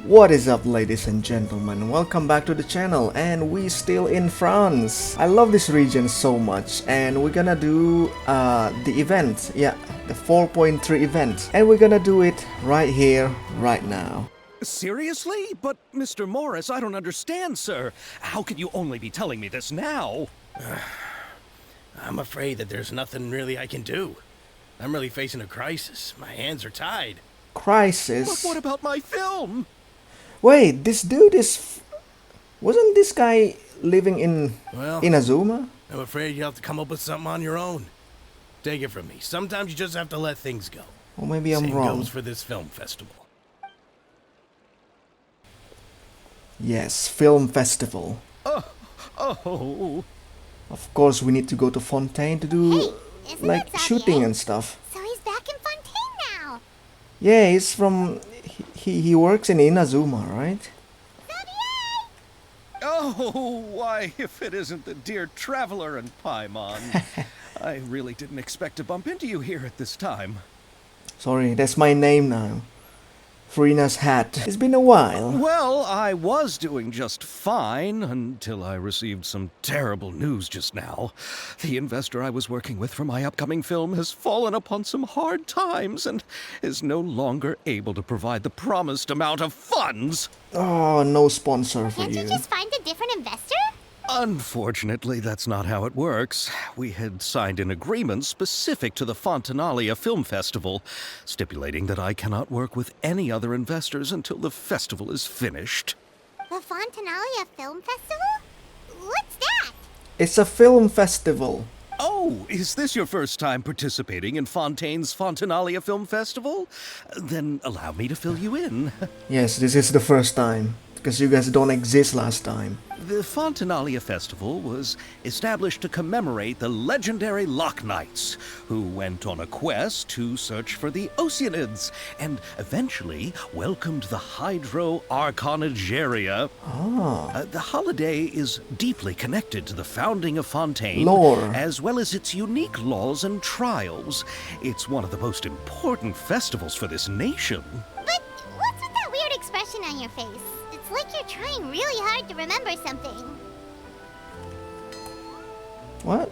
What is up, ladies and gentlemen? Welcome back to the channel, and we still in France. I love this region so much, and we're gonna do the event, the 4.3 event, and we're gonna do it right here, right now. Seriously? But Mr. Morris, I don't understand, sir. How can you only be telling me this now? I'm afraid that there's nothing really I can do. I'm really facing a crisis. My hands are tied. Crisis? But what about my film? Wait, this dude is... Wasn't this guy living in Inazuma? I'm afraid you'll have to come up with something on your own. Take it from me. Sometimes you just have to let things go. Or maybe I'm Same wrong. goes for this film festival. Yes, film festival. Oh. Of course, we need to go to Fontaine to do like shooting and stuff. So he's back in Fontaine now. Yeah, he's from... He works in Inazuma, right? Oh, why, if it isn't the dear traveler and Paimon. I really didn't expect to bump into you here at this time. Sorry, that's my name now. Farina's hat. It's been a while. Well, I was doing just fine until I received some terrible news just now. The investor I was working with for my upcoming film has fallen upon some hard times and is no longer able to provide the promised amount of funds. Oh, no sponsor for Can't you you. just find a different investor? Unfortunately, that's not how it works. We had signed an agreement specific to the Fontaine Film Festival, stipulating that I cannot work with any other investors until the festival is finished. The Fontaine Film Festival? What's that? It's a film festival. Oh, is this your first time participating in Fontaine's Fontaine Film Festival? Then allow me to fill you in. Yes, this is the first time, because you guys don't exist last time. The Fontaine Festival was established to commemorate the legendary Loch Knights, who went on a quest to search for the Oceanids, and eventually welcomed the Hydro Archonigeria. The holiday is deeply connected to the founding of Fontaine, Lore. as well as its unique laws and trials. It's one of the most important festivals for this nation. But what's with that weird expression on your face? It's like you're trying really hard to remember something. What?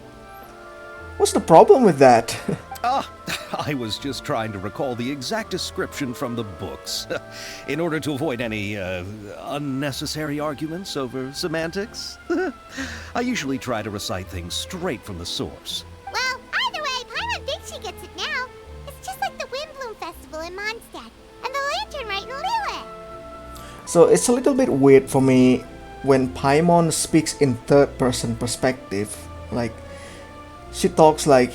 What's the problem with that? I was just trying to recall the exact description from the books, in order to avoid any unnecessary arguments over semantics. I usually try to recite things straight from the source. Well, either way, Paimon thinks she gets it now. It's just like the Windbloom Festival in Mondstadt, and the Lantern Rite in Lille. So it's a little bit weird for me when Paimon speaks in third-person perspective. Like, she talks like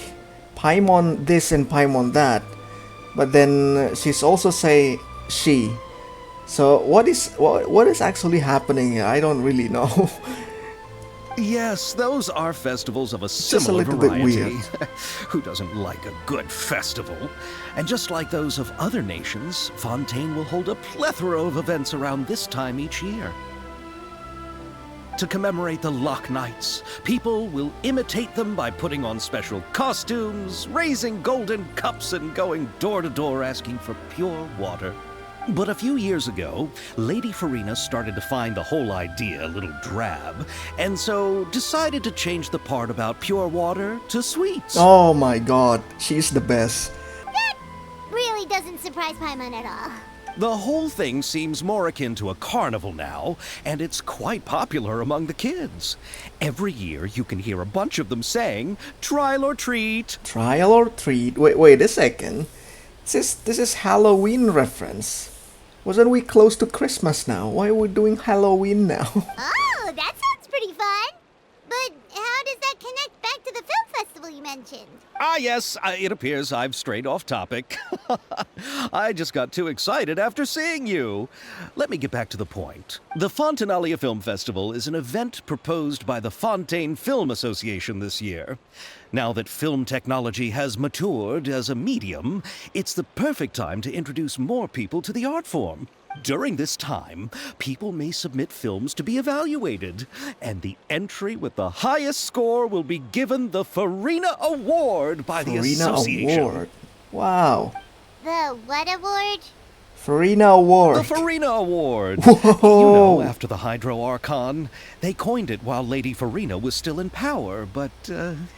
Paimon this and Paimon that, but then she's also say she. So what is actually happening here? I don't really know. Yes, those are festivals of a Just a similar little bit variety. weird. Who doesn't like a good festival? And just like those of other nations, Fontaine will hold a plethora of events around this time each year. To commemorate the Loch Knights, people will imitate them by putting on special costumes, raising golden cups, and going door to door asking for pure water. But a few years ago, Lady Farina started to find the whole idea a little drab, and so decided to change the part about pure water to sweets. Oh my god, she's the best. That really doesn't surprise Paimon at all. The whole thing seems more akin to a carnival now, and it's quite popular among the kids. Every year you can hear a bunch of them saying, "Trial or treat." Trial or treat? Wait a second. This is Halloween reference. Wasn't we close to Christmas now? Why are we doing Halloween now? Oh, that sounds pretty fun. But how does that connect back to the film festival you mentioned? Ah, yes, it appears I've strayed off topic. I just got too excited after seeing you. Let me get back to the point. The Fontaine Film Festival is an event proposed by the Fontaine Film Association this year. Now that film technology has matured as a medium, it's the perfect time to introduce more people to the art form. During this time, people may submit films to be evaluated, and the entry with the highest score will be given the Farina Award by the Farina association. Award. Wow. The what award? Farina Award. The Farina Award! Whoa. You know, after the Hydro Archon, they coined it while Lady Farina was still in power, but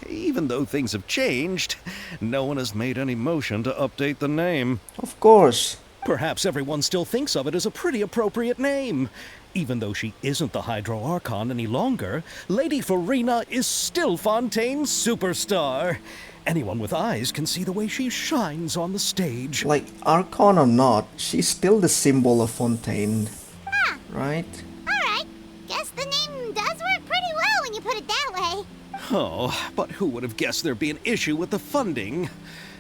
even though things have changed, no one has made any motion to update the name. Of course. Perhaps everyone still thinks of it as a pretty appropriate name. Even though she isn't the Hydro Archon any longer, Lady Farina is still Fontaine's superstar. Anyone with eyes can see the way she shines on the stage. Like, Archon or not, she's still the symbol of Fontaine. Huh. Right? Alright. Guess the name does work pretty well when you put it that way. Oh, but who would have guessed there'd be an issue with the funding?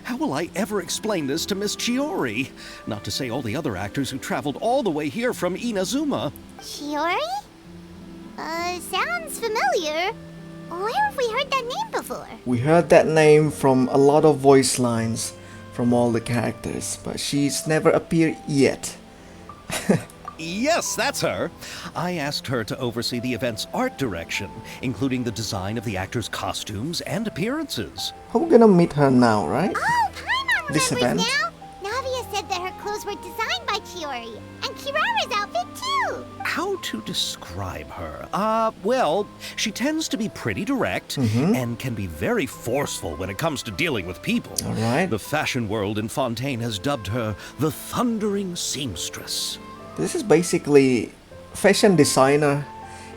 How will I ever explain this to Miss Chiori? Not to say all the other actors who traveled all the way here from Inazuma. Chiori? Sounds familiar. Where have we heard that name before? We heard that name from a lot of voice lines from all the characters, but she's never appeared yet. Yes, that's her. I asked her to oversee the event's art direction, including the design of the actors' costumes and appearances. We're gonna meet her now, right? Oh, Paimon This remembers event? now! Navia said that her clothes were designed by Chiori, and Kirara's outfit too! How to describe her? Well, she tends to be pretty direct and can be very forceful when it comes to dealing with people. All right. The fashion world in Fontaine has dubbed her the Thundering Seamstress. This is basically fashion designer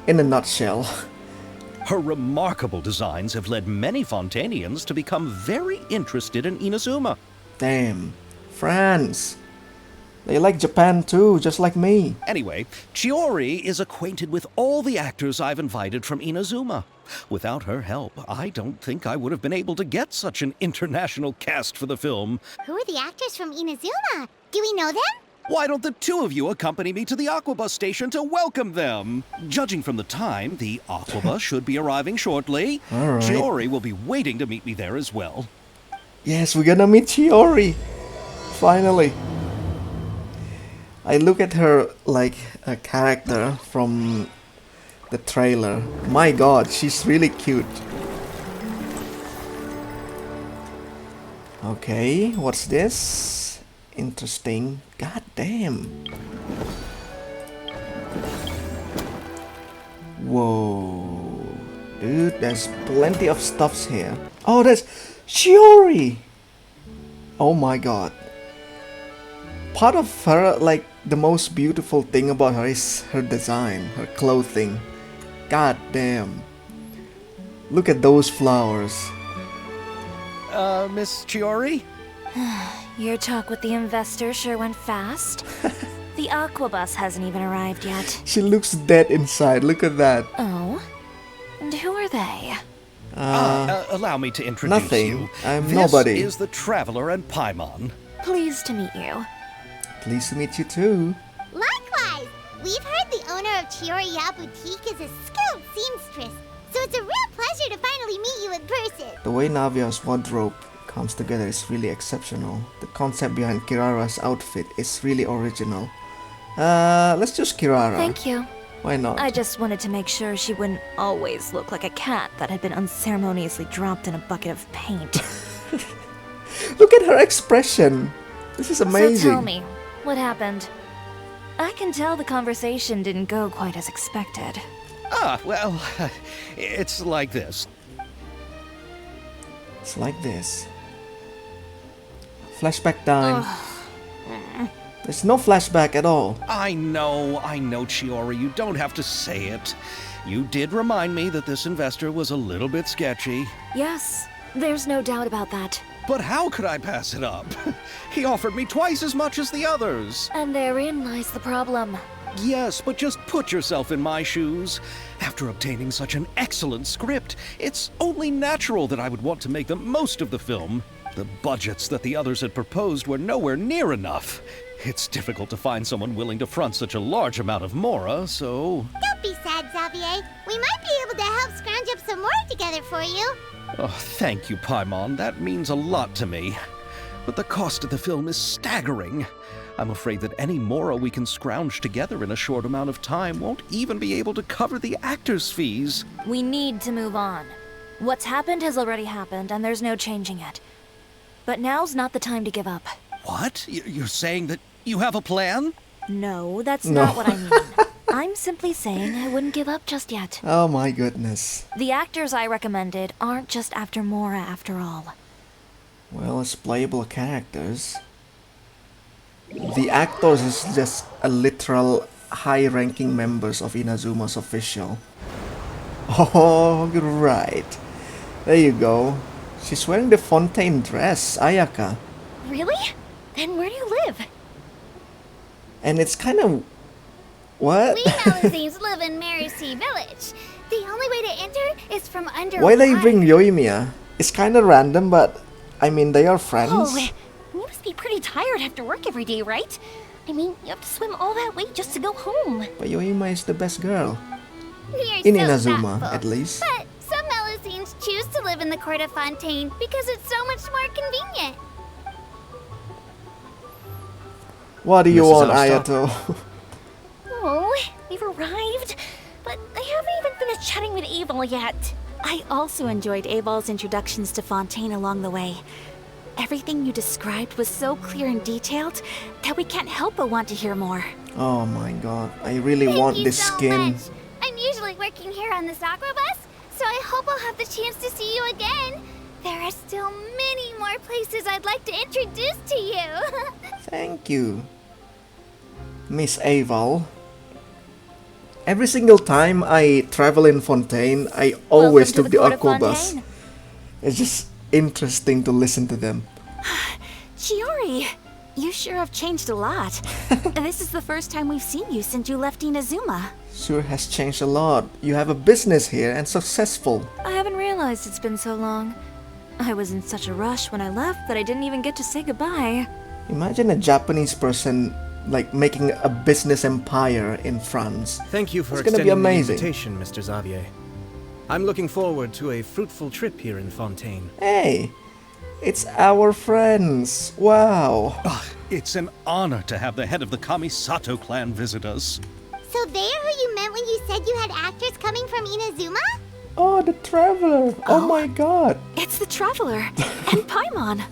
in a nutshell. Her remarkable designs have led many Fontainians to become very interested in Inazuma. Damn. France. They like Japan too, just like me. Anyway, Chiori is acquainted with all the actors I've invited from Inazuma. Without her help, I don't think I would have been able to get such an international cast for the film. Who are the actors from Inazuma? Do we know them? Why don't the two of you accompany me to the Aquabus station to welcome them? Judging from the time, the Aquabus should be arriving shortly. All right. Chiori will be waiting to meet me there as well. Yes, we're gonna meet Chiori. Finally. I look at her like a character from the trailer. My god, she's really cute. Okay, what's this? Interesting. God damn. Whoa. Dude, there's plenty of stuffs here. Oh, that's Chiori! Oh my god. Part of her, like, the most beautiful thing about her is her design, her clothing. God damn. Look at those flowers. Miss Chiori? Your talk with the investor sure went fast. The Aquabus hasn't even arrived yet. She looks dead inside, look at that. Oh? And who are they? Allow me to introduce nothing. you. I'm this nobody. Is the Traveler and Paimon. Pleased to meet you. Pleased to meet you too. Likewise! We've heard the owner of Chiori Boutique is a skilled seamstress, so it's a real pleasure to finally meet you in person. The way Navia's wardrobe comes together is really exceptional. The concept behind Kirara's outfit is really original. Let's choose Kirara. Thank you. Why not? I just wanted to make sure she wouldn't always look like a cat that had been unceremoniously dropped in a bucket of paint. Look at her expression. This is amazing. So tell me, what happened? I can tell the conversation didn't go quite as expected. Well, it's like this. It's like this. Flashback time. There's no flashback at all. I know, Chiori, you don't have to say it. You did remind me that this investor was a little bit sketchy. Yes, there's no doubt about that. But how could I pass it up? He offered me twice as much as the others. And therein lies the problem. Yes, but just put yourself in my shoes. After obtaining such an excellent script, it's only natural that I would want to make the most of the film. The budgets that the others had proposed were nowhere near enough. It's difficult to find someone willing to front such a large amount of mora, so... Don't be sad, Xavier. We might be able to help scrounge up some more together for you. Oh, thank you, Paimon. That means a lot to me. But the cost of the film is staggering. I'm afraid that any mora we can scrounge together in a short amount of time won't even be able to cover the actors' fees. We need to move on. What's happened has already happened, and there's no changing it. But now's not the time to give up. What? You're saying that You have a plan? No, that's No. not what I mean. I'm simply saying I wouldn't give up just yet. Oh my goodness. The actors I recommended aren't just after Mora after all. Well, it's playable characters. The actors is just a literal high-ranking members of Inazuma's official. Oh, right. There you go. She's wearing the Fontaine dress, Ayaka. Really? Then where do you live? And it's kind of... What? We Melusines live in Mercy Village. The only way to enter is from under Why they water. bring Yoimiya? It's kind of random, but... I mean, they are friends. Oh, you must be pretty tired after work every day, right? I mean, you have to swim all that way just to go home. But Yoimiya is the best girl. You're In so Inazuma, thoughtful. at least. But some Melusines choose to live in the court of Fontaine because it's so much more convenient. What do you Mrs. want, Armstrong? Ayato? Oh, we've arrived. But I haven't even finished chatting with Abel yet. I also enjoyed Abel's introductions to Fontaine along the way. Everything you described was so clear and detailed that we can't help but want to hear more. Oh my god, I really Thank want you this so skin. much. I'm usually working here on this aqua bus, so I hope I'll have the chance to see you again. There are still many more places I'd like to introduce to you. Thank you, Miss Aval. Every single time I travel in Fontaine, I always Welcome to took the court of aqua bus. Fontaine. It's just interesting to listen to them. Chiori, you sure have changed a lot. This is the first time we've seen you since you left Inazuma. Sure has changed a lot. You have a business here and successful. I haven't realized it's been so long. I was in such a rush when I left that I didn't even get to say goodbye. Imagine a Japanese person like making a business empire in France. Thank you for It's gonna be extending the amazing. invitation, Mr. Xavier. I'm looking forward to a fruitful trip here in Fontaine. Hey, it's our friends. Wow. It's an honor to have the head of the Kamisato clan visit us. So they are who you meant when you said you had actors coming from Inazuma? Oh, the traveler. Oh my god. It's the Traveler and Paimon.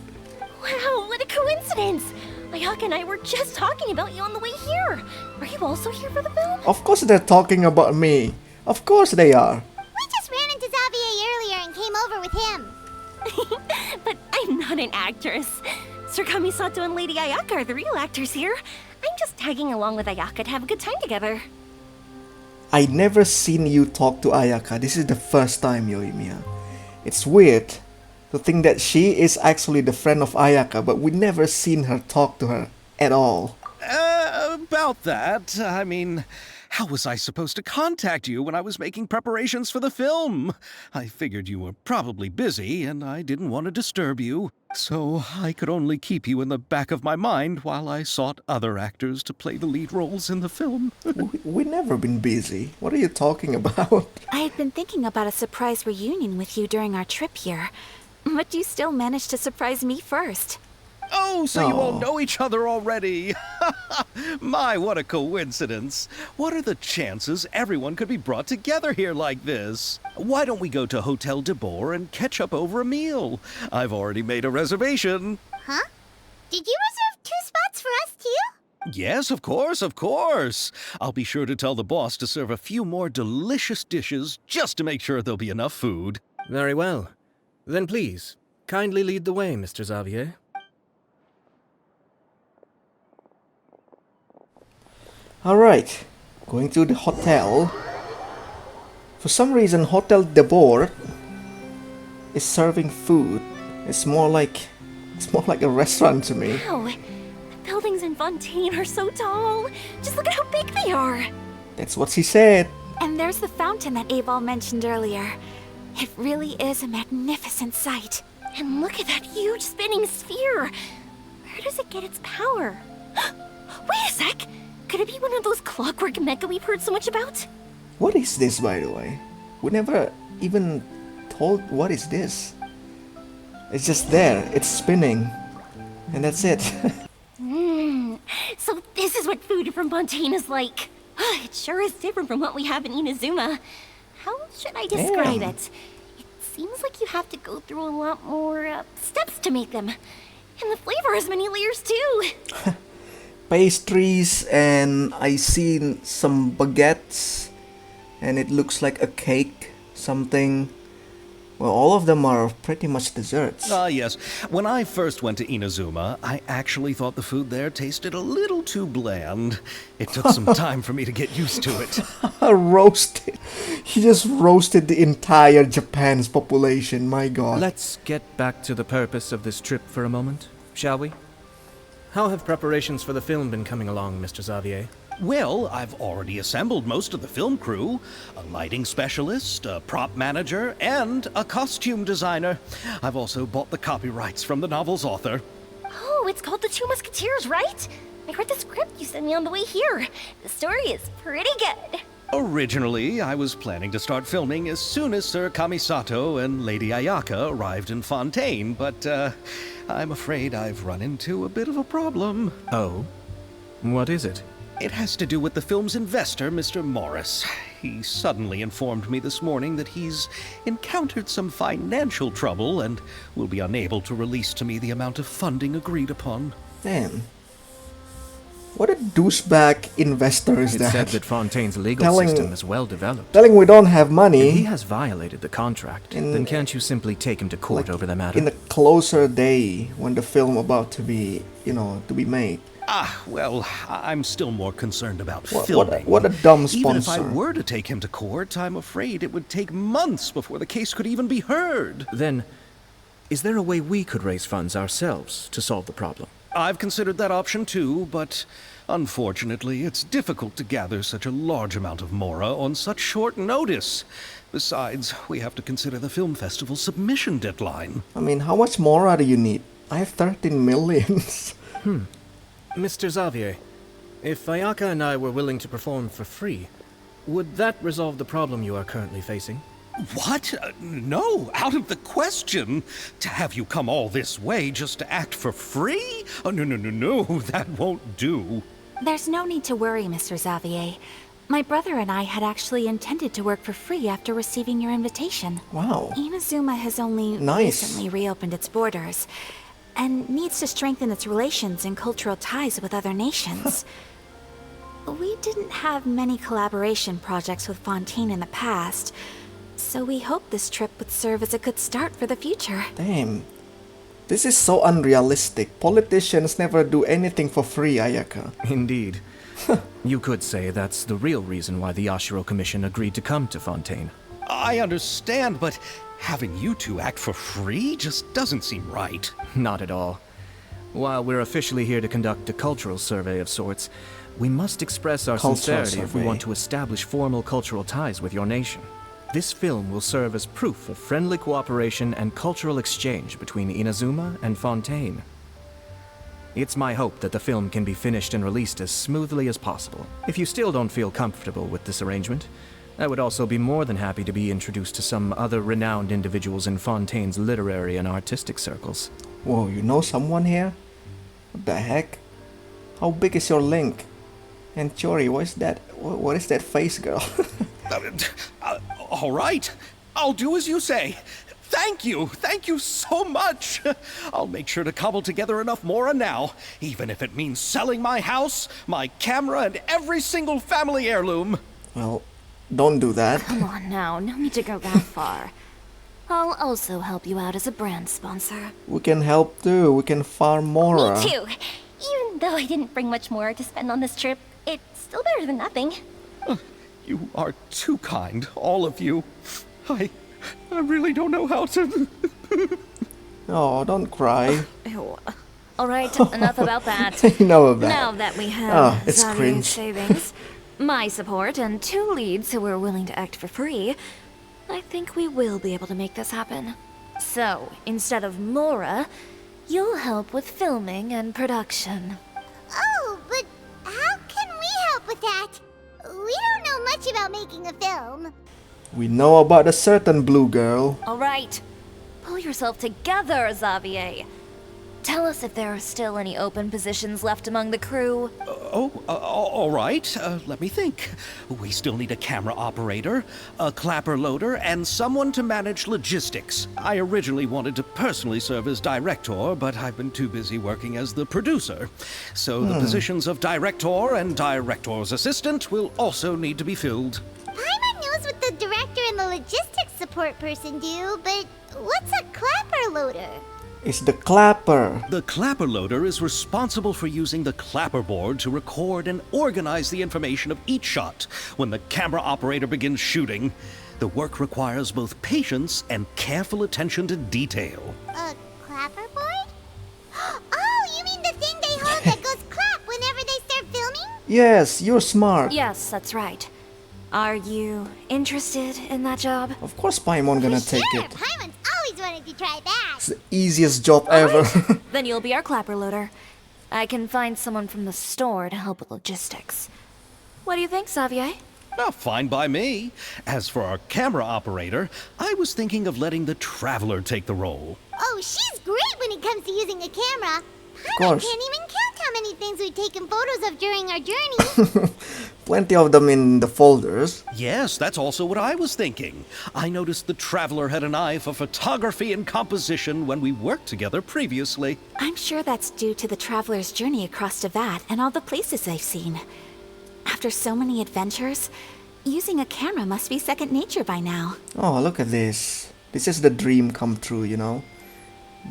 Wow, what a coincidence! Ayaka and I were just talking about you on the way here. Are you also here for the film? Of course they're talking about me. Of course they are. We just ran into Xavier earlier and came over with him. But I'm not an actress. Sir Kamisato and Lady Ayaka are the real actors here. I'm just tagging along with Ayaka to have a good time together. I never seen you talk to Ayaka. This is the first time, Yoimiya. It's weird to think that she is actually the friend of Ayaka, but we never seen her talk to her at all. About that, I mean, how was I supposed to contact you when I was making preparations for the film? I figured you were probably busy, and I didn't want to disturb you. So I could only keep you in the back of my mind while I sought other actors to play the lead roles in the film. We never been busy. What are you talking about? I had been thinking about a surprise reunion with you during our trip here, but you still managed to surprise me first. Oh, so you all Aw. know each other already. My, what a coincidence. What are the chances everyone could be brought together here like this? Why don't we go to Hotel de Boer and catch up over a meal? I've already made a reservation. Huh? Did you reserve 2 spots for us too? Yes, of course, of course. I'll be sure to tell the boss to serve a few more delicious dishes just to make sure there'll be enough food. Very well. Then please, kindly lead the way, Mr. Xavier. Alright, going to the hotel. For some reason, Hotel de Boer is serving food. It's more like a restaurant to me. Wow, the buildings in Fontaine are so tall. Just look at how big they are. That's what she said. And there's the fountain that Aval mentioned earlier. It really is a magnificent sight. And look at that huge spinning sphere. Where does it get its power? Wait a sec! Could it be one of those clockwork mecha we've heard so much about? What is this, by the way? We never even told what is this. It's just there. It's spinning. And that's it. So this is what food from Fontaine is like. It sure is different from what we have in Inazuma. How should I describe Damn. it? It seems like you have to go through a lot more steps to make them. And the flavor has many layers too. pastries, and I seen some baguettes, and it looks like a cake, something. Well, all of them are pretty much desserts. Ah, yes. When I first went to Inazuma, I actually thought the food there tasted a little too bland. It took some time for me to get used to it. Roasted. He just roasted the entire Japan's population, my god. Let's get back to the purpose of this trip for a moment, shall we? How have preparations for the film been coming along, Mr. Xavier? Well, I've already assembled most of the film crew. A lighting specialist, a prop manager, and a costume designer. I've also bought the copyrights from the novel's author. Oh, it's called The Two Musketeers, right? I read the script you sent me on the way here. The story is pretty good. Originally, I was planning to start filming as soon as Sir Kamisato and Lady Ayaka arrived in Fontaine, but I'm afraid I've run into a bit of a problem. Oh? What is it? It has to do with the film's investor, Mr. Morris. He suddenly informed me this morning that he's encountered some financial trouble and will be unable to release to me the amount of funding agreed upon. Damn. What a douchebag investor is It's that? said that Fontaine's legal Telling- system is well developed. Telling we don't have money. If he has violated the contract, then can't you simply take him to court over the matter? In a closer day when the film about to be, to be made. Well, I'm still more concerned about What filming. a dumb Even if I sponsor. were to take him to court, I'm afraid it would take months before the case could even be heard. Then, is there a way we could raise funds ourselves to solve the problem? I've considered that option too, but unfortunately, it's difficult to gather such a large amount of mora on such short notice. Besides, we have to consider the film festival submission deadline. I mean, how much more do you need? I have 13 millions. Mr. Xavier, if Ayaka and I were willing to perform for free, would that resolve the problem you are currently facing? What? No, out of the question. To have you come all this way just to act for free? Oh, no, that won't do. There's no need to worry, Mr. Xavier. My brother and I had actually intended to work for free after receiving your invitation. Wow. Inazuma has only Nice. recently reopened its borders and needs to strengthen its relations and cultural ties with other nations. We didn't have many collaboration projects with Fontaine in the past, so we hoped this trip would serve as a good start for the future. Damn. This is so unrealistic. Politicians never do anything for free, Ayaka. Indeed. You could say that's the real reason why the Yashiro Commission agreed to come to Fontaine. I understand, but having you two act for free just doesn't seem right. Not at all. While we're officially here to conduct a cultural survey of sorts, we must express our Cultural sincerity if we survey. want to establish formal cultural ties with your nation. This film will serve as proof of friendly cooperation and cultural exchange between Inazuma and Fontaine. It's my hope that the film can be finished and released as smoothly as possible. If you still don't feel comfortable with this arrangement, I would also be more than happy to be introduced to some other renowned individuals in Fontaine's literary and artistic circles. Whoa, you know someone here? What the heck? How big is your link? And Chiori, what is that? What is that face, girl? All right, I'll do as you say. Thank you so much. I'll make sure to cobble together enough mora now, even if it means selling my house, my camera, and every single family heirloom. Well, don't do that. Come on now, no need to go that far. I'll also help you out as a brand sponsor. We can help too. We can farm Mora. Me too! Even though I didn't bring much more to spend on this trip, it's still better than nothing. You are too kind, all of you. I really don't know how to... Oh, don't cry. Ew. Alright, enough about that. You know about Now that. that we Oh, have it's Xavier's cringe. savings, my support, and 2 leads who are willing to act for free, I think we will be able to make this happen. So, instead of Mora, you'll help with filming and production. Oh, but how can we help with that? We don't know much about making a film. We know about a certain blue girl. Alright, pull yourself together, Xavier. Tell us if there are still any open positions left among the crew. All right. Let me think. We still need a camera operator, a clapper loader, and someone to manage logistics. I originally wanted to personally serve as director, but I've been too busy working as the producer. So the positions of director and director's assistant will also need to be filled. Paimon knows what the director and the logistics support person do, but what's a clapper loader? It's the clapper. The clapper loader is responsible for using the clapper board to record and organize the information of each shot when the camera operator begins shooting. The work requires both patience and careful attention to detail. A clapper board? Oh, you mean the thing they hold that goes clap whenever they start filming? Yes, you're smart. Yes, that's right. Are you interested in that job? Of course Paimon gonna take Sure, it. Paimon's always wanted to try that. It's the easiest job ever. Then you'll be our clapper loader. I can find someone from the store to help with logistics. What do you think, Xavier? Oh, fine by me. As for our camera operator, I was thinking of letting the Traveler take the role. Oh, she's great when it comes to using a camera. Paimon course. can't even count how many things we've taken photos of during our journey. Plenty of them in the folders. Yes, that's also what I was thinking. I noticed the Traveler had an eye for photography and composition when we worked together previously. I'm sure that's due to the traveler's journey across Devat and all the places they've seen. After so many adventures, using a camera must be second nature by now. Oh, look at this. This is the dream come true, you know?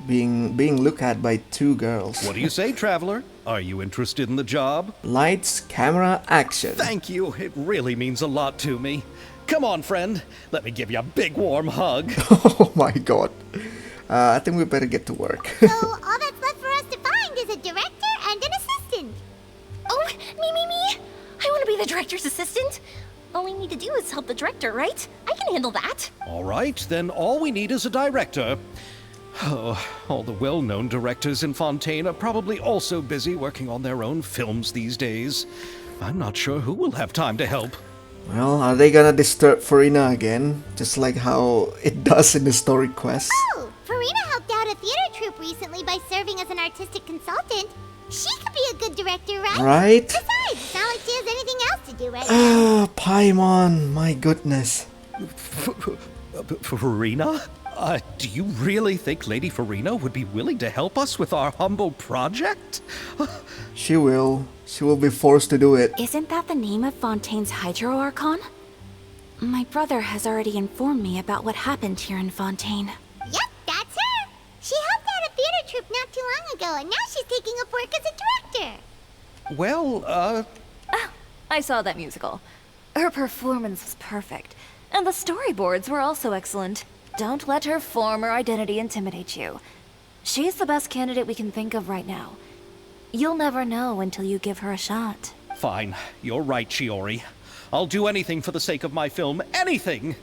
Being looked at by two girls. What do you say, Traveler? Are you interested in the job? Lights, camera, action. Thank you. It really means a lot to me. Come on, friend. Let me give you a big warm hug. Oh my god. I think we better get to work. So all that's left for us to find is a director and an assistant. Oh, me! I want to be the director's assistant. All we need to do is help the director, right? I can handle that. All right, then all we need is a director. Oh, all the well-known directors in Fontaine are probably also busy working on their own films these days. I'm not sure who will have time to help. Well, are they gonna disturb Farina again? Just like how it does in the story quest. Oh, Farina helped out a theater troupe recently by serving as an artistic consultant. She could be a good director, right? Right? Besides, it's not like she has anything else to do right now. Ah, Paimon, my goodness. Farina? Do you really think Lady Farina would be willing to help us with our humble project? She will. She will be forced to do it. Isn't that the name of Fontaine's Hydro Archon? My brother has already informed me about what happened here in Fontaine. Yep, that's her. She helped out a theater troupe not too long ago, and now she's taking up work as a director. Well, I saw that musical. Her performance was perfect, and the storyboards were also excellent. Don't let her former identity intimidate you. She's the best candidate we can think of right now. You'll never know until you give her a shot. fine. You're right, Chiori. I'll do anything for the sake of my film. Anything!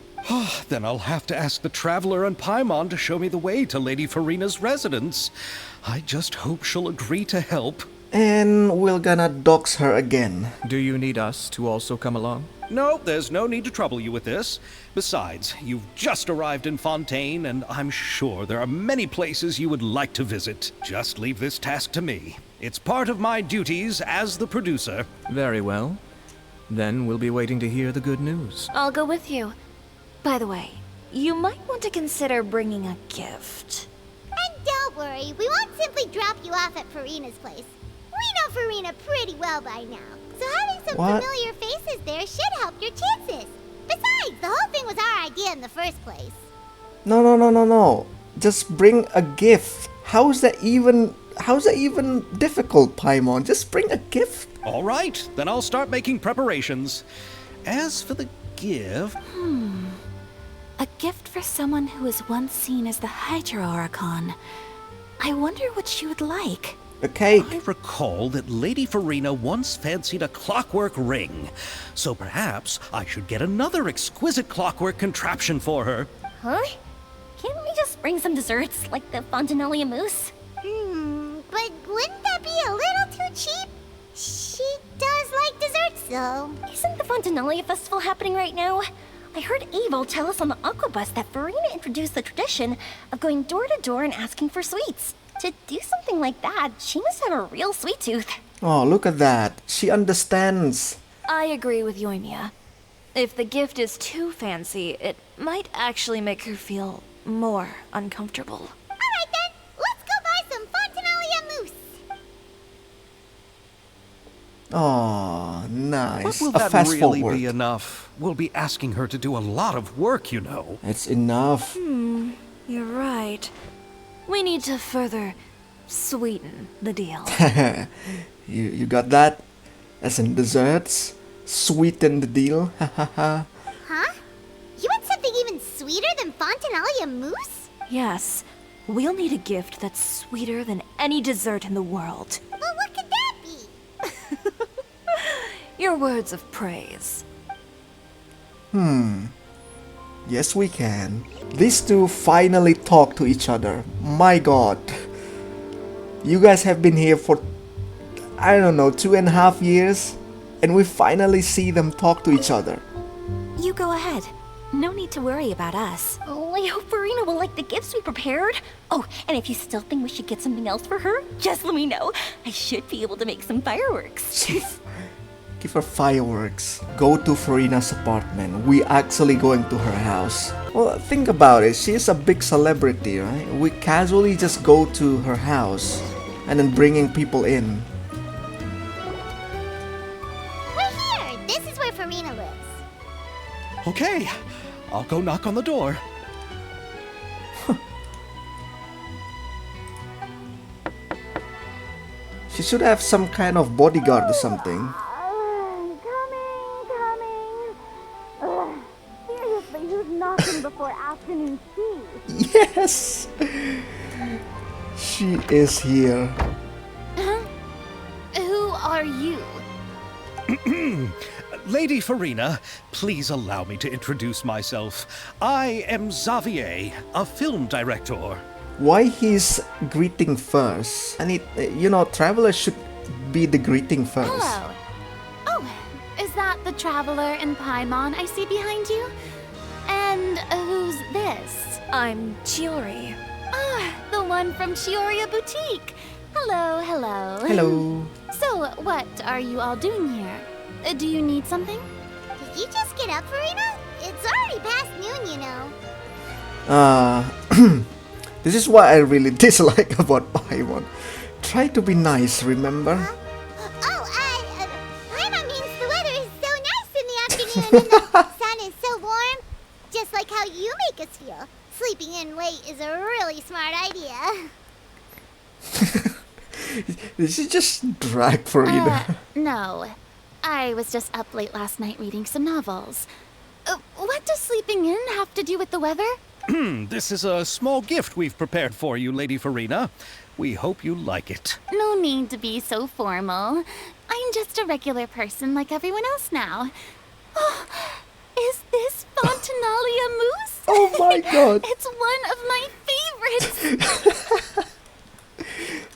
Then I'll have to ask the Traveler and Paimon to show me the way to Lady Farina's residence. I just hope she'll agree to help. And we're gonna dox her again. Do you need us to also come along? No, there's no need to trouble you with this. Besides, you've just arrived in Fontaine, and I'm sure there are many places you would like to visit. Just leave this task to me. It's part of my duties as the producer. Very well. Then we'll be waiting to hear the good news. I'll go with you. By the way, you might want to consider bringing a gift. And don't worry, we won't simply drop you off at Farina's place. We know Farina pretty well by now, so having some What? familiar faces there should help your chances. Besides, the whole thing was our idea in the first place. No. Just bring a gift. How's that even difficult, Paimon? Just bring a gift. All right, then I'll start making preparations. As for the gift... A gift for someone who was once seen as the Hydro Archon. I wonder what she would like. A cake. I recall that Lady Farina once fancied a clockwork ring, so perhaps I should get another exquisite clockwork contraption for her. Huh? Can't we just bring some desserts, like the Fontanalia mousse? But wouldn't that be a little too cheap? She does like desserts, though. Isn't the Fontanalia festival happening right now? I heard Abel tell us on the Aquabus that Farina introduced the tradition of going door to door and asking for sweets. To do something like that, she must have a real sweet tooth. Oh, look at that. She understands. I agree with Yoimiya. If the gift is too fancy, it might actually make her feel more uncomfortable. Alright then, let's go buy some Fontaine mousse. Oh, nice. But will A that fast really forward. be enough? We'll be asking her to do a lot of work, you know. It's enough. You're right. We need to further sweeten the deal. You got that? As in desserts? Sweeten the deal? Huh? You want something even sweeter than Fontaine mousse? Yes, we'll need a gift that's sweeter than any dessert in the world. Well, what could that be? Your words of praise. Yes, we can. These two finally talk to each other. My god. You guys have been here for, I don't know, 2.5 years? And we finally see them talk to each other. You go ahead. No need to worry about us. Oh, I hope Farina will like the gifts we prepared. Oh, and if you still think we should get something else for her, just let me know. I should be able to make some fireworks. Give her fireworks. Go to Farina's apartment. We actually going to her house. Well, think about it. She is a big celebrity, right? We casually just go to her house and then bringing people in. We're here! This is where Farina lives. Okay, I'll go knock on the door. She should have some kind of bodyguard or something. Seriously, who's knocking before afternoon tea? Yes! She is here. Who are you? Lady Farina, please allow me to introduce myself. I am Xavier, a film director. Why he's greeting first? And travelers should be the greeting first. Hello. Oh, is that the traveler in Paimon I see behind you? And who's this? I'm Chiori. Ah, the one from Chiori Boutique. Hello, hello. Hello. So, what are you all doing here? Do you need something? Did you just get up, Farina? It's already past noon, you know. This is what I really dislike about Paimon. Try to be nice, remember? Paimon means the weather is so nice in the afternoon and the sun is so warm. Just like how you make us feel. Sleeping in late is a really smart idea. Did she just drag Farina? No. I was just up late last night reading some novels. What does sleeping in have to do with the weather? This is a small gift we've prepared for you, Lady Farina. We hope you like it. No need to be so formal. I'm just a regular person like everyone else now. Oh, is this Fontaine mousse? Oh my god! It's one of my favorites.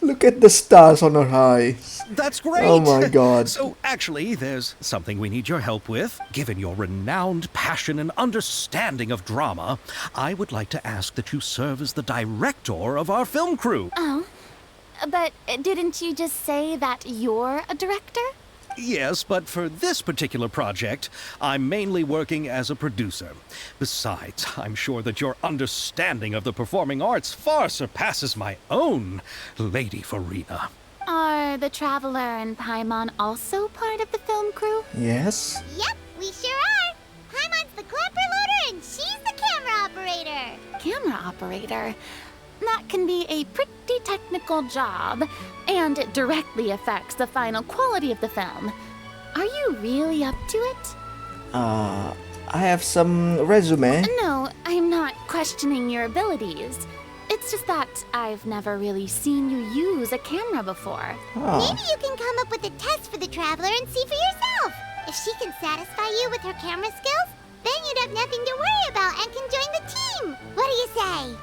Look at the stars on her eyes. That's great! Oh my god. So, actually, there's something we need your help with. Given your renowned passion and understanding of drama, I would like to ask that you serve as the director of our film crew. Oh, but didn't you just say that you're a director? Yes, but for this particular project, I'm mainly working as a producer. Besides, I'm sure that your understanding of the performing arts far surpasses my own, Lady Farina. Are the Traveler and Paimon also part of the film crew? Yes? Yep, we sure are. Paimon's the clapper loader and she's the camera operator. Camera operator? That can be a pretty technical job, and it directly affects the final quality of the film. Are you really up to it? I have some resume. No, I'm not questioning your abilities. It's just that I've never really seen you use a camera before. Oh. Maybe you can come up with a test for the Traveler and see for yourself. If she can satisfy you with her camera skills, then you'd have nothing to worry about and can join the team. What do you say?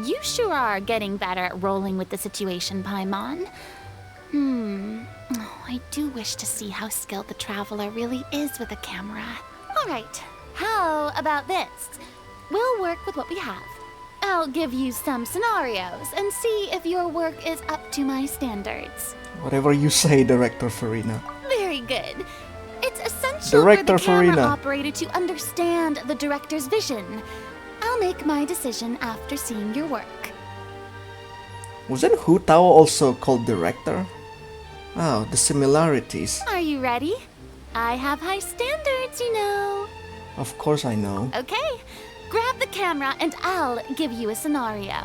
You sure are getting better at rolling with the situation, Paimon. I do wish to see how skilled the Traveler really is with a camera. All right, how about this? We'll work with what we have. I'll give you some scenarios and see if your work is up to my standards. Whatever you say, Director Farina. Very good. It's essential Director for the camera Farina. operator to understand the director's vision. I'll make my decision after seeing your work. Wasn't Hu Tao also called Director? Oh, the similarities. Are you ready? I have high standards, you know. Of course I know. Okay, grab the camera and I'll give you a scenario.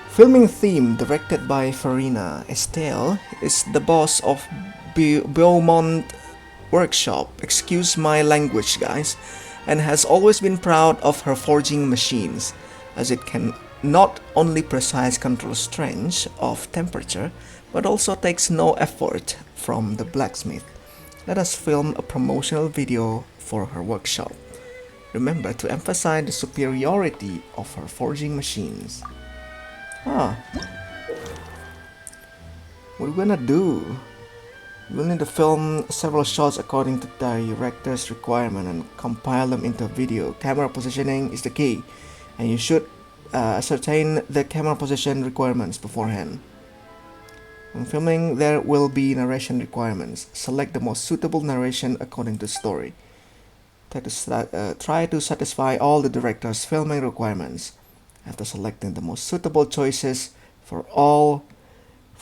Filming theme directed by Farina. Estelle is the boss of Beaumont Workshop, excuse my language guys, and has always been proud of her forging machines, as it can not only precise control strength of temperature, but also takes no effort from the blacksmith. Let us film a promotional video for her workshop. Remember to emphasize the superiority of her forging machines. What are we gonna do? We'll need to film several shots according to the director's requirement and compile them into a video. Camera positioning is the key, and you should ascertain the camera position requirements beforehand. When filming, there will be narration requirements. Select the most suitable narration according to story. Try to satisfy all the director's filming requirements. After selecting the most suitable choices for all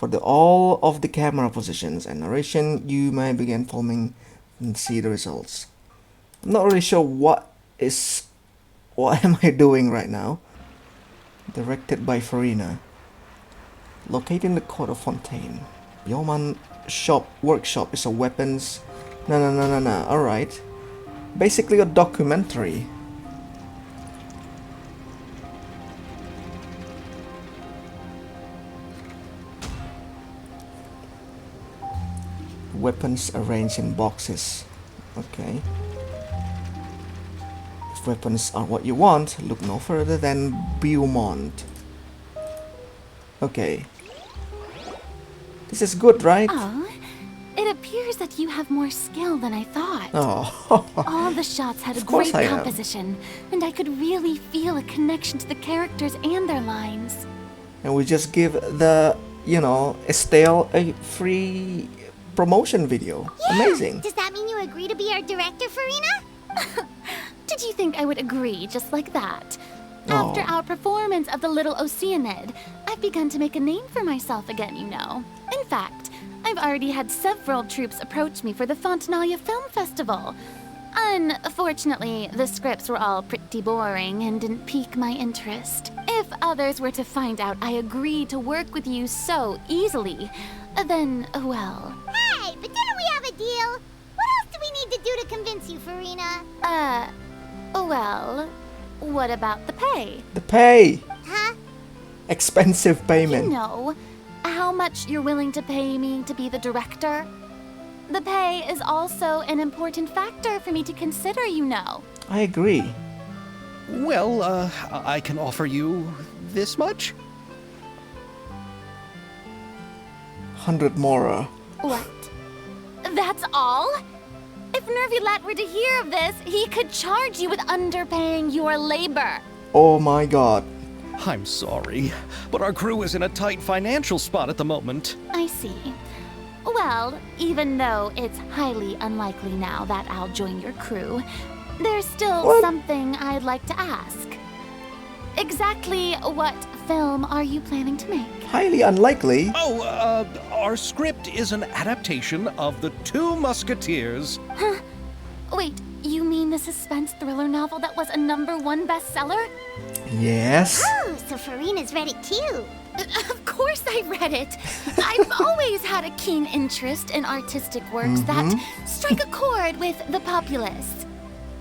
of the camera positions and narration, you may begin filming and see the results. I'm not really sure what am I doing right now. Directed by Farina. Located in the court of Fontaine. Beaumont Workshop is a weapons. No. Alright. Basically a documentary. Weapons arranged in boxes. Okay. If weapons are what you want, look no further than Beaumont. Okay. This is good, right? Oh, it appears that you have more skill than I thought. Oh. All the shots had a Of course great I am. composition, and I could really feel a connection to the characters and their lines. And we just give the, Estelle a free promotion video. Yeah. Amazing. Does that mean you agree to be our director, Farina? Did you think I would agree just like that? After our performance of The Little Oceanid, I've begun to make a name for myself again, you know. In fact, I've already had several troops approach me for the Fontaine Film Festival. Unfortunately, the scripts were all pretty boring and didn't pique my interest. If others were to find out I agreed to work with you so easily, then, well... Hey, but didn't we have a deal? What else do we need to do to convince you, Farina? Well, what about the pay? The pay! Huh? Expensive payment. You know, how much you're willing to pay me to be the director? The pay is also an important factor for me to consider, you know. I agree. Well, I can offer you this much? 100 more. What? That's all? If Nervilat were to hear of this, he could charge you with underpaying your labor. Oh my god. I'm sorry, but our crew is in a tight financial spot at the moment. I see. Well, even though it's highly unlikely now that I'll join your crew, there's still something I'd like to ask. Exactly what film are you planning to make? Highly unlikely. Oh, our script is an adaptation of The Two Musketeers. Huh? Wait, you mean the suspense thriller novel that was a #1 bestseller? Yes. Oh, so Farina's read it too. Of course I read it. I've always had a keen interest in artistic works that strike a chord with the populace.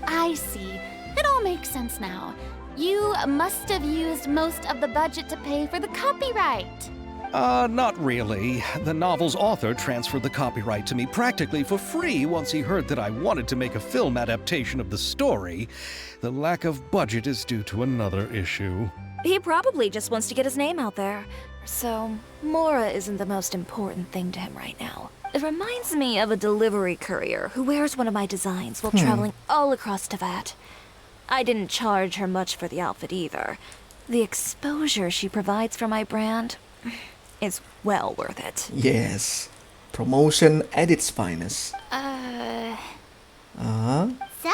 I see. It all makes sense now. You must have used most of the budget to pay for the copyright. Not really. The novel's author transferred the copyright to me practically for free once he heard that I wanted to make a film adaptation of the story. The lack of budget is due to another issue. He probably just wants to get his name out there. So, Mora isn't the most important thing to him right now. It reminds me of a delivery courier who wears one of my designs while traveling all across Teyvat. I didn't charge her much for the outfit either. The exposure she provides for my brand is well worth it. Yes. Promotion at its finest. So,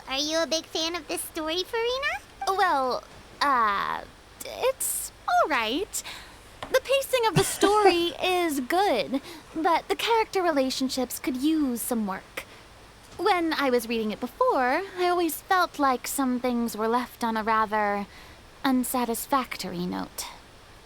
are you a big fan of this story, Farina? Well, it's alright. The pacing of the story is good, but the character relationships could use some work. When I was reading it before, I always felt like some things were left on a rather unsatisfactory note.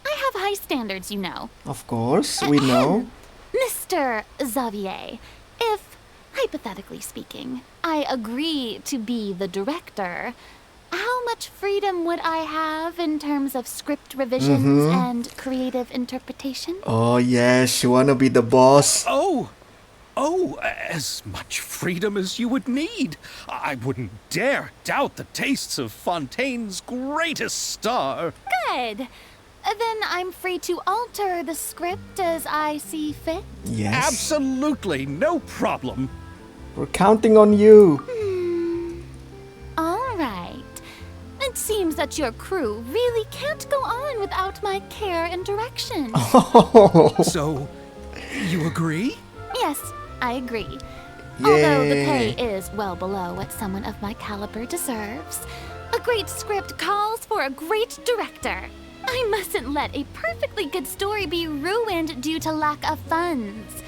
I have high standards, you know. Of course, we know. Mr. Xavier, if, hypothetically speaking, I agree to be the director, how much freedom would I have in terms of script revisions and creative interpretation? Oh yes, you wanna be the boss. Oh, as much freedom as you would need. I wouldn't dare doubt the tastes of Fontaine's greatest star. Good. Then I'm free to alter the script as I see fit. Yes. Absolutely, no problem. We're counting on you. All right. It seems that your crew really can't go on without my care and direction. So, you agree? Yes, I agree. Although the pay Yay. is well below what someone of my caliber deserves. A great script calls for a great director. I mustn't let a perfectly good story be ruined due to lack of funds.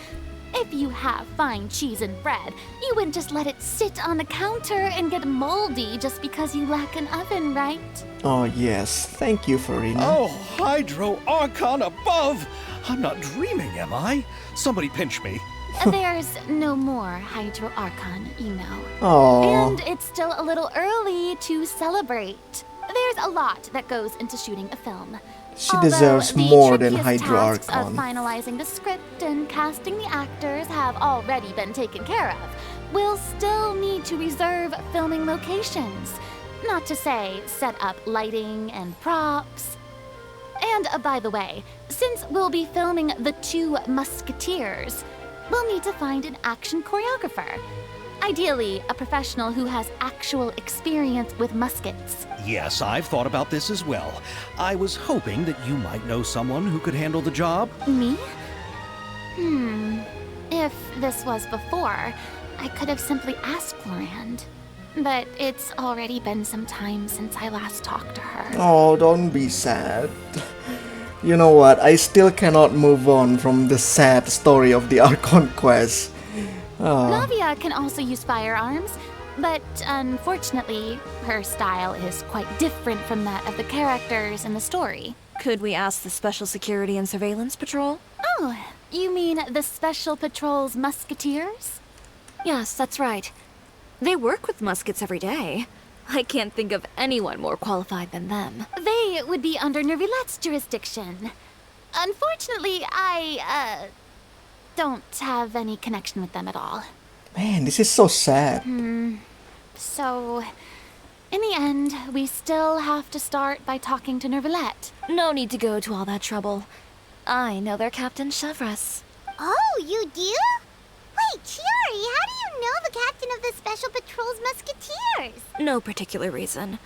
If you have fine cheese and bread, you wouldn't just let it sit on the counter and get moldy just because you lack an oven, right? Oh yes, thank you, Farina. Oh, Hydro Archon above! I'm not dreaming, am I? Somebody pinch me. There's no more Hydro Archon, you know. Oh, And it's still a little early to celebrate. There's a lot that goes into shooting a film. she deserves Although more the than trickiest Hydro tasks Archon. of finalizing the script and casting the actors have already been taken care of, we'll still need to reserve filming locations. Not to say set up lighting and props. And by the way, since we'll be filming the 2 Musketeers, we'll need to find an action choreographer. Ideally, a professional who has actual experience with muskets. Yes, I've thought about this as well. I was hoping that you might know someone who could handle the job. Me? If this was before, I could have simply asked Florand. But it's already been some time since I last talked to her. Oh, don't be sad. You know what? I still cannot move on from the sad story of the Archon quest. Oh. Navia can also use firearms, but unfortunately, her style is quite different from that of the characters in the story. Could we ask the Special Security and Surveillance Patrol? Oh, you mean the Special Patrol's Musketeers? Yes, that's right. They work with muskets every day. I can't think of anyone more qualified than them. They would be under Nervilette's jurisdiction. Unfortunately, I don't have any connection with them at all. Man, this is so sad. So, in the end, we still have to start by talking to Nervilette. No need to go to all that trouble. I know their Captain Chevreuse. Oh, you do? Wait, Chiori, how do you know the captain of the Special Patrol's Musketeers? No particular reason.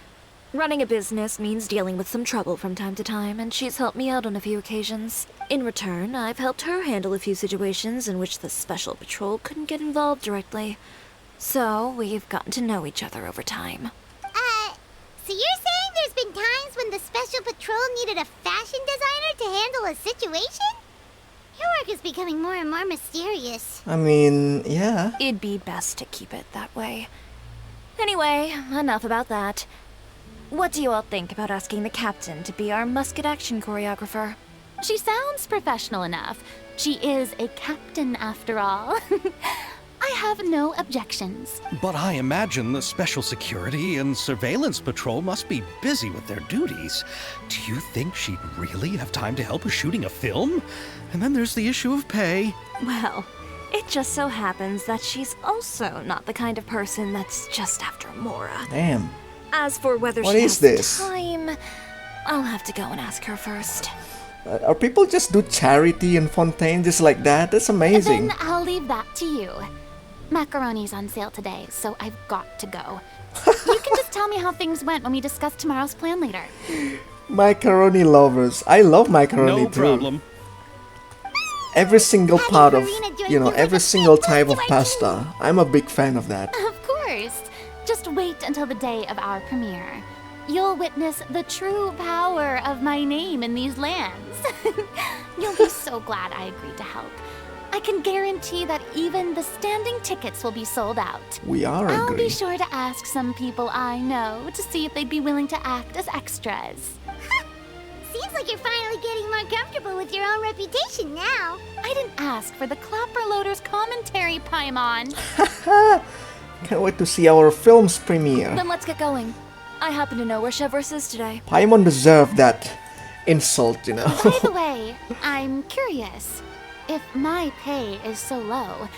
Running a business means dealing with some trouble from time to time, and she's helped me out on a few occasions. In return, I've helped her handle a few situations in which the Special Patrol couldn't get involved directly. So, we've gotten to know each other over time. So you're saying there's been times when the Special Patrol needed a fashion designer to handle a situation? Your work is becoming more and more mysterious. I mean, yeah. It'd be best to keep it that way. Anyway, enough about that. What do you all think about asking the captain to be our musket action choreographer? She sounds professional enough. She is a captain after all. I have no objections. But I imagine the Special Security and Surveillance Patrol must be busy with their duties. Do you think she'd really have time to help with shooting a film? And then there's the issue of pay. Well, it just so happens that she's also not the kind of person that's just after Mora. Damn. As for whether What she is has this? time, I'll have to go and ask her first. Are people just do charity in Fontaine just like that? That's amazing. Then I'll leave that to you. Macaroni's on sale today, so I've got to go. You can just tell me how things went when we discuss tomorrow's plan later. Macaroni lovers. I love macaroni No too. problem. Every single part of, Karina join you know, you like every a single big type of boy pasta. I'm a big fan of that. Of course. Just wait until the day of our premiere. You'll witness the true power of my name in these lands. You'll be so glad I agreed to help. I can guarantee that even the standing tickets will be sold out. We are I'll be agree. sure to ask some people I know to see if they'd be willing to act as extras. Seems like you're finally getting more comfortable with your own reputation now. I didn't ask for the Clapper Loader's commentary, Paimon. Can't wait to see our film's premiere. Then let's get going. I happen to know where Chevreuse is today. Paimon deserved that insult, you know. By the way, I'm curious. If my pay is so low,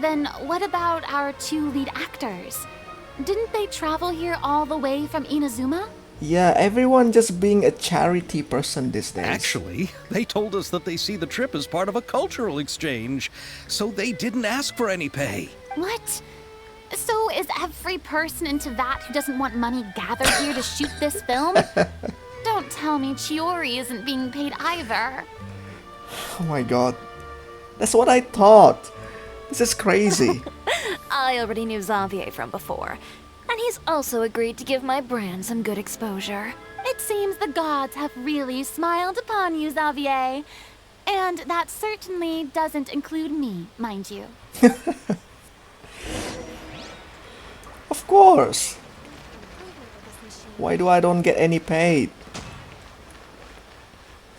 then what about our 2 lead actors? Didn't they travel here all the way from Inazuma? Yeah, everyone just being a charity person these days. Actually, they told us that they see the trip as part of a cultural exchange, so they didn't ask for any pay. What? So is every person into that who doesn't want money gathered here to shoot this film? Don't tell me Chiori isn't being paid either. Oh my god. That's what I thought. This is crazy. I already knew Xavier from before, and he's also agreed to give my brand some good exposure. It seems the gods have really smiled upon you, Xavier. And that certainly doesn't include me, mind you. Of course. Why do I don't get any paid?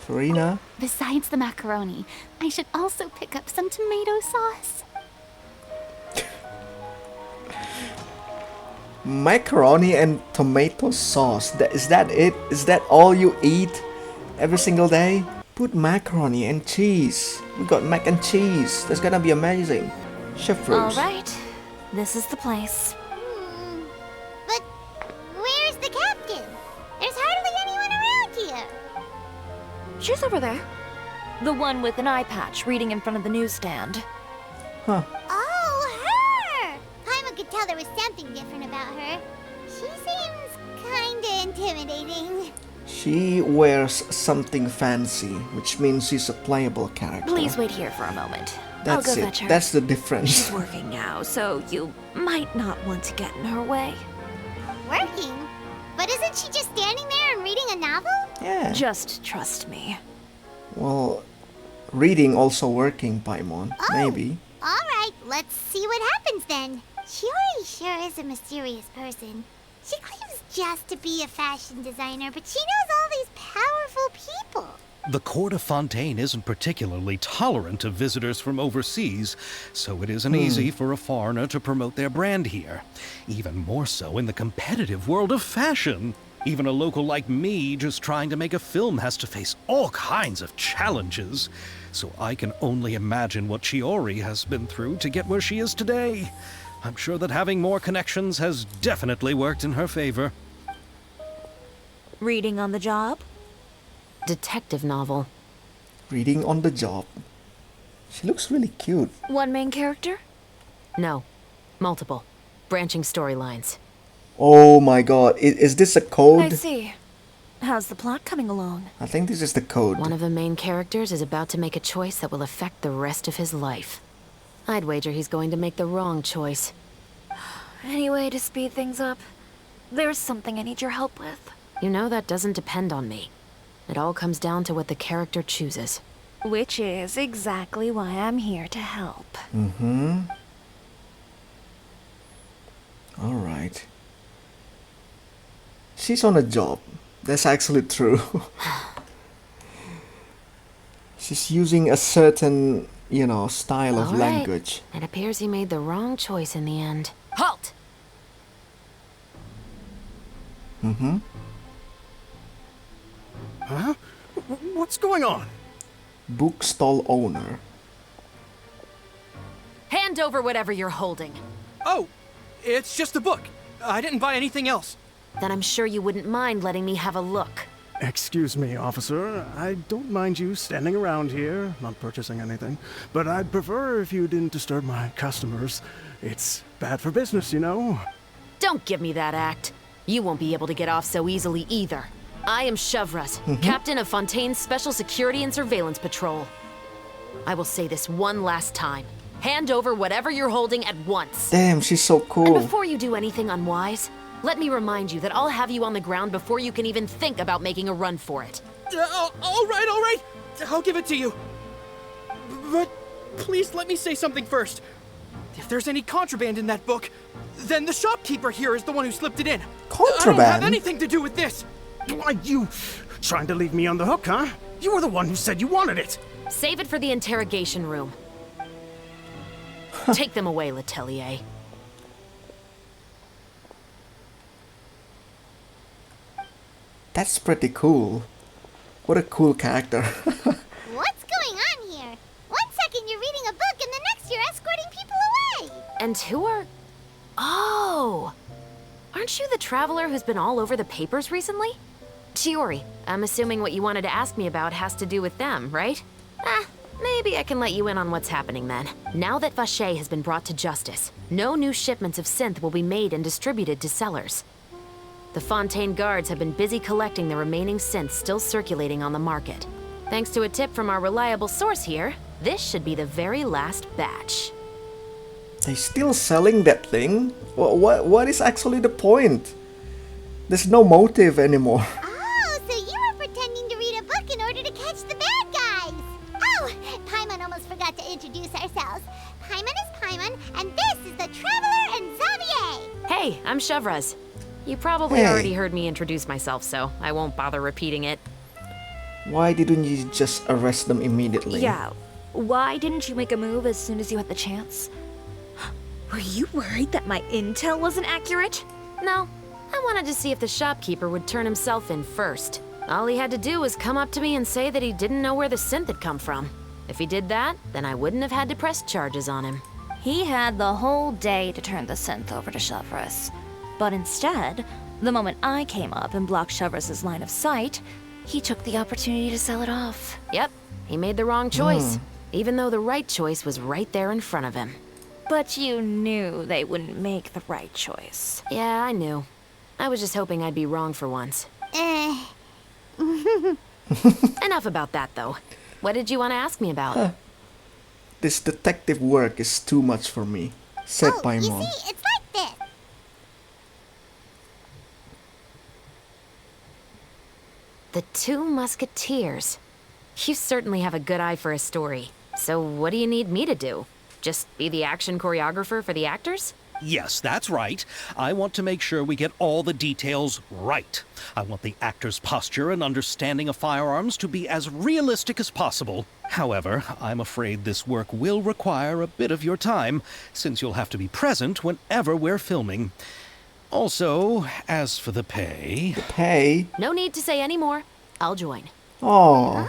Farina? Besides the macaroni, I should also pick up some tomato sauce. Macaroni and tomato sauce. Is that it? Is that all you eat every single day? Put macaroni and cheese. We got mac and cheese. That's gonna be amazing. Chevreuse. All right, this is the place. But where's the captain? There's hardly anyone around here. She's over there. The one with an eye patch reading in front of the newsstand. Huh. Oh, her! Paimon could tell there was something different about her. She seems kinda intimidating. She wears something fancy, which means she's a playable character. Please wait here for a moment. That's I'll go it. fetch her. That's the difference. She's working now, so you might not want to get in her way. Working? But isn't she just standing there and reading a novel? Yeah. Just trust me. Well, reading also working, Paimon. Oh. Maybe. Alright, let's see what happens then. Chiori sure is a mysterious person. She claims just to be a fashion designer, but she knows all these powerful people. The court of Fontaine isn't particularly tolerant of visitors from overseas, so it isn't easy for a foreigner to promote their brand here. Even more so in the competitive world of fashion. Even a local like me just trying to make a film has to face all kinds of challenges. So I can only imagine what Chiori has been through to get where she is today. I'm sure that having more connections has definitely worked in her favor. Reading on the job? Detective novel. Reading on the job. She looks really cute. One main character? No. Multiple. Branching storylines. Oh my god. Is this a code? I see. How's the plot coming along? I think this is the code. One of the main characters is about to make a choice that will affect the rest of his life. I'd wager he's going to make the wrong choice. Any way to speed things up? There's something I need your help with. You know that doesn't depend on me. It all comes down to what the character chooses. Which is exactly why I'm here to help. Mm-hmm. Alright. She's on a job. That's actually true. She's using a certain, style of All right. language. It appears he made the wrong choice in the end. Halt! Mm-hmm. Huh? What's going on? Bookstall owner. Hand over whatever you're holding. Oh, it's just a book. I didn't buy anything else. Then I'm sure you wouldn't mind letting me have a look. Excuse me, officer. I don't mind you standing around here, not purchasing anything, but I'd prefer if you didn't disturb my customers. It's bad for business, you know? Don't give me that act. You won't be able to get off so easily either. I am Chevreuse, captain of Fontaine's Special Security and Surveillance Patrol. I will say this one last time. Hand over whatever you're holding at once. Damn, she's so And cool. before you do anything unwise, let me remind you that I'll have you on the ground before you can even think about making a run for it. All right. I'll give it to you. But please let me say something first. If there's any contraband in that book, then the shopkeeper here is the one who slipped it in. I don't have Contraband? anything to do with this. Why, you trying to leave me on the hook, huh? You were the one who said you wanted it. Save it for the interrogation room. Take them away, Letelier. That's pretty cool. What a cool character. What's going on here? One second you're reading a book and the next you're escorting people away. And who are... Oh! Aren't you the traveler who's been all over the papers recently? Chiori, I'm assuming what you wanted to ask me about has to do with them, right? Maybe I can let you in on what's happening then. Now that Vacher has been brought to justice, no new shipments of synth will be made and distributed to sellers. The Fontaine guards have been busy collecting the remaining synths still circulating on the market. Thanks to a tip from our reliable source here, this should be the very last batch. They still selling that thing? What is actually the point? There's no motive anymore. Oh, so you were pretending to read a book in order to catch the bad guys. Oh, Paimon almost forgot to introduce ourselves. Paimon is Paimon, and this is the Traveler and Xavier. Hey, I'm Chevreuse. You probably already heard me introduce myself, so I won't bother repeating it. Why didn't you just arrest them immediately? Yeah. Why didn't you make a move as soon as you had the chance? Were you worried that my intel wasn't accurate? No, I wanted to see if the shopkeeper would turn himself in first. All he had to do was come up to me and say that he didn't know where the synth had come from. If he did that, then I wouldn't have had to press charges on him. He had the whole day to turn the synth over to Chevreuse. But instead, the moment I came up and blocked Chevreuse's line of sight, he took the opportunity to sell it off. Yep, he made the wrong choice, even though the right choice was right there in front of him. But you knew they wouldn't make the right choice. Yeah, I knew. I was just hoping I'd be wrong for once. Enough about that, though. What did you want to ask me about? This detective work is too much for me, said You Paimon. see, it's like this. The Two Musketeers. You certainly have a good eye for a story. So what do you need me to do? Just be the action choreographer for the actors? Yes, that's right. I want to make sure we get all the details right. I want the actor's posture and understanding of firearms to be as realistic as possible. However, I'm afraid this work will require a bit of your time, since you'll have to be present whenever we're filming. Also, as for the pay... Hey. No need to say any more. I'll join. Oh.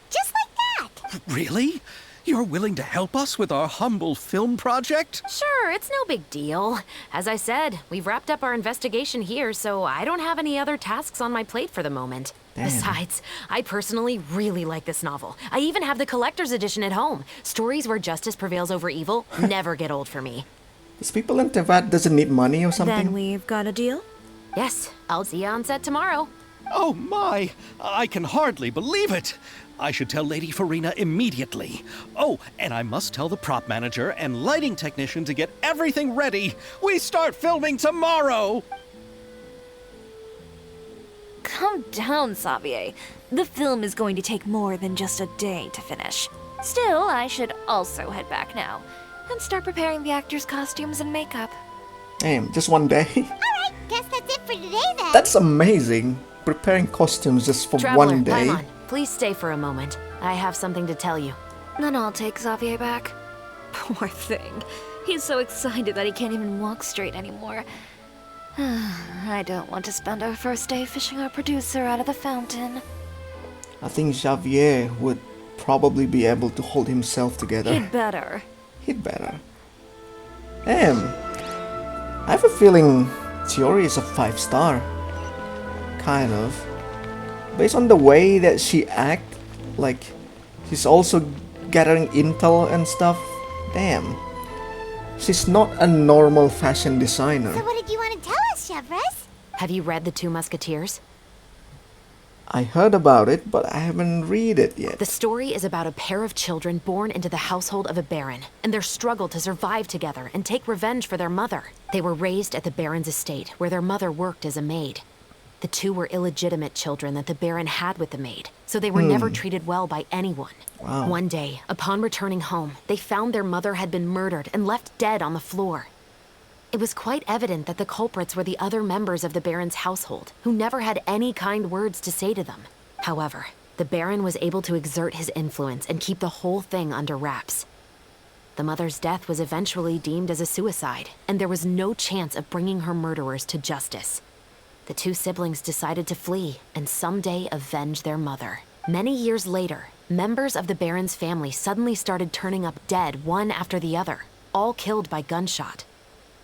Just like that. Really? You're willing to help us with our humble film project? Sure, it's no big deal. As I said, we've wrapped up our investigation here, so I don't have any other tasks on my plate for the moment. Damn. Besides, I personally really like this novel. I even have the collector's edition at home. Stories where justice prevails over evil never get old for me. These people in Tevat doesn't need money or something? Then we've got a deal? Yes, I'll see you on set tomorrow. Oh my! I can hardly believe it! I should tell Lady Farina immediately. Oh, and I must tell the prop manager and lighting technician to get everything ready. We start filming tomorrow! Calm down, Xavier. The film is going to take more than just a day to finish. Still, I should also head back now and start preparing the actors' costumes and makeup. Damn, just one day? Alright, guess that's it for today then. That's amazing. Preparing costumes just for Traveler, one day. Paimon, please stay for a moment. I have something to tell you. Then I'll take Xavier back. Poor thing. He's so excited that he can't even walk straight anymore. I don't want to spend our first day fishing our producer out of the fountain. I think Xavier would probably be able to hold himself together. He'd better. He'd better. Damn. I have a feeling Chiori is a 5-star. Kind of. Based on the way that she act, like she's also gathering intel and stuff. Damn. She's not a normal fashion designer. So what did you want to tell us, Chevreuse? Have you read The Two Musketeers? I heard about it, but I haven't read it yet. The story is about a pair of children born into the household of a baron, and their struggle to survive together and take revenge for their mother. They were raised at the baron's estate, where their mother worked as a maid. The two were illegitimate children that the baron had with the maid, so they were never treated well by anyone. Wow. One day, upon returning home, they found their mother had been murdered and left dead on the floor. It was quite evident that the culprits were the other members of the Baron's household, who never had any kind words to say to them. However, the Baron was able to exert his influence and keep the whole thing under wraps. The mother's death was eventually deemed as a suicide, and there was no chance of bringing her murderers to justice. The two siblings decided to flee and someday avenge their mother. Many years later, members of the Baron's family suddenly started turning up dead one after the other, all killed by gunshot.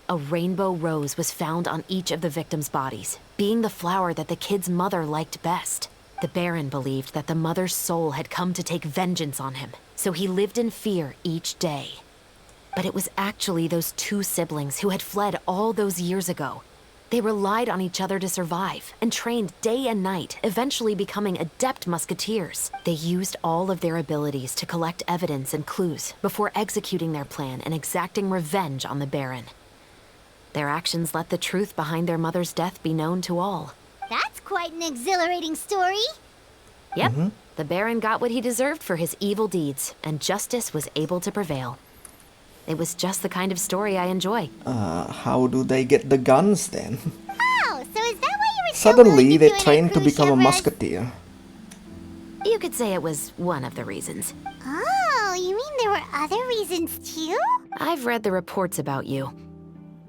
A rainbow rose was found on each of the victims' bodies, being the flower that the kid's mother liked best. The Baron believed that the mother's soul had come to take vengeance on him, so he lived in fear each day. But it was actually those two siblings who had fled all those years ago. They relied on each other to survive and trained day and night, eventually becoming adept musketeers. They used all of their abilities to collect evidence and clues before executing their plan and exacting revenge on the Baron. Their actions let the truth behind their mother's death be known to all. That's quite an exhilarating story. Yep, the Baron got what he deserved for his evil deeds, and justice was able to prevail. It was just the kind of story I enjoy. How do they get the guns then? Oh, so is that why you were Suddenly they train train to become a musketeer. You could say it was one of the reasons. Oh, you mean there were other reasons too? I've read the reports about you.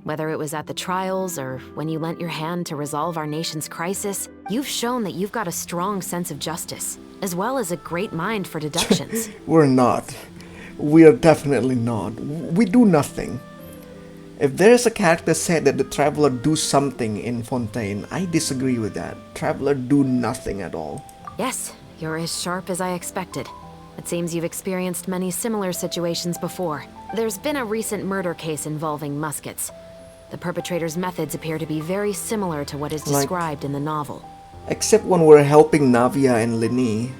Whether it was at the trials or when you lent your hand to resolve our nation's crisis, you've shown that you've got a strong sense of justice, as well as a great mind for deductions. We're not. We are definitely not. We do nothing. If there's a character said that the Traveler do something in Fontaine, I disagree with that. Traveler do nothing at all. Yes, you're as sharp as I expected. It seems you've experienced many similar situations before. There's been a recent murder case involving Muskets. The perpetrator's methods appear to be very similar to what is described in the novel. Except when we're helping Navia and Lini.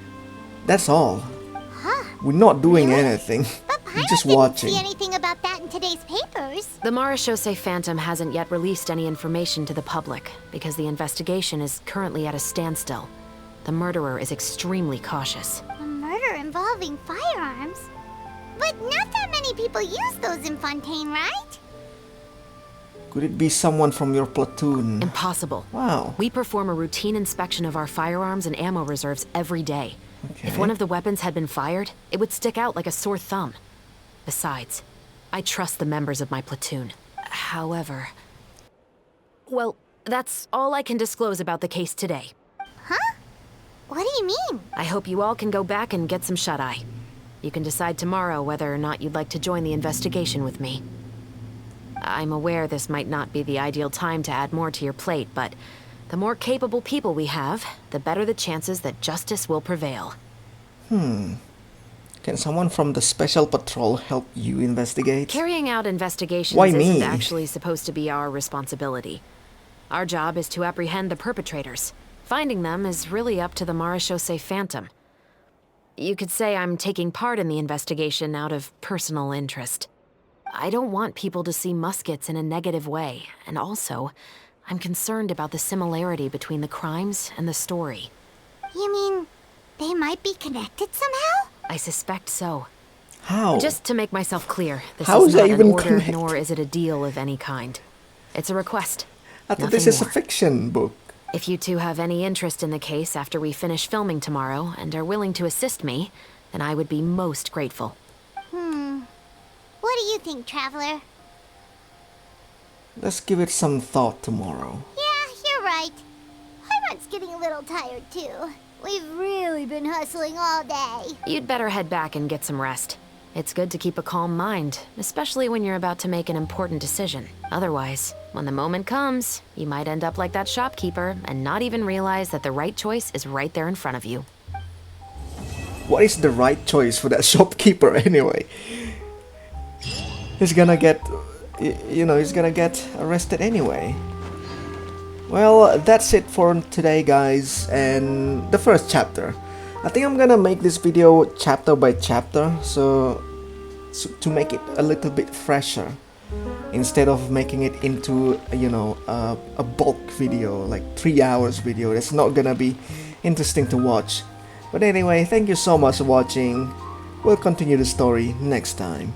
That's all. Huh. We're not doing anything. But We're Pilot just didn't watching. see anything about that in today's papers. The Marechaussee Phantom hasn't yet released any information to the public because the investigation is currently at a standstill. The murderer is extremely cautious. A murder involving firearms? But not that many people use those in Fontaine, right? Could it be someone from your platoon? Impossible. Wow. We perform a routine inspection of our firearms and ammo reserves every day. Okay. If one of the weapons had been fired, it would stick out like a sore thumb. Besides, I trust the members of my platoon. However... Well, that's all I can disclose about the case today. Huh? What do you mean? I hope you all can go back and get some shut-eye. You can decide tomorrow whether or not you'd like to join the investigation with me. I'm aware this might not be the ideal time to add more to your plate, but the more capable people we have, the better the chances that justice will prevail. Can someone from the Special Patrol help you investigate? Carrying out investigations Why isn't me? actually supposed to be our responsibility. Our job is to apprehend the perpetrators. Finding them is really up to the Marechaussee Phantom. You could say I'm taking part in the investigation out of personal interest. I don't want people to see Muskets in a negative way, and also, I'm concerned about the similarity between the crimes and the story. You mean they might be connected somehow? I suspect so. How? Just to make myself clear, this How is is that not an even order, connected? nor is it a deal of any kind. It's a request. I thought Nothing this is a more. fiction book. If you two have any interest in the case after we finish filming tomorrow and are willing to assist me, then I would be most grateful. What do you think, Traveler? Let's give it some thought tomorrow. Yeah, you're right. Paimon's getting a little tired too. We've really been hustling all day. You'd better head back and get some rest. It's good to keep a calm mind, especially when you're about to make an important decision. Otherwise, when the moment comes, you might end up like that shopkeeper and not even realize that the right choice is right there in front of you. What is the right choice for that shopkeeper anyway? He's gonna get, he's gonna get arrested anyway. Well, that's it for today, guys, and the first chapter. I think I'm gonna make this video chapter by chapter, so to make it a little bit fresher, instead of making it into a bulk video, like 3 hours video. That's not gonna be interesting to watch. But anyway, thank you so much for watching. We'll continue the story next time.